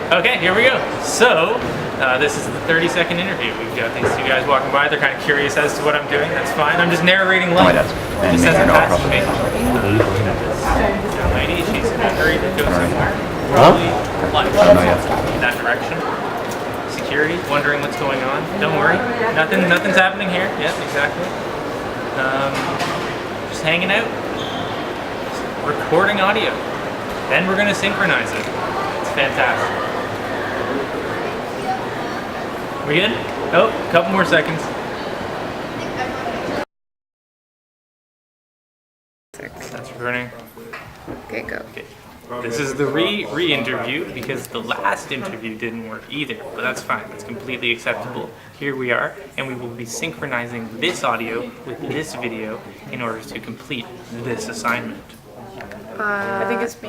Okay, here we go. So, this is the 30-second interview. We've got these two guys walking by. They're kind of curious as to what I'm doing. That's fine. I'm just narrating live. Just as it passes me. Young lady, she's in a hurry to go somewhere. Probably lunch in that direction. Security, wondering what's going on. Don't worry. Nothing's happening here. Yep, exactly. Just hanging out. Recording audio. Then we're going to synchronize it. It's fantastic. We good? Oh, a couple more seconds. That's recording. Okay, go. Okay. This is the re-interview because the last interview didn't work either, but that's fine. That's completely acceptable. Here we are, and we will be synchronizing this audio with this video in order to complete this assignment. I think it's me.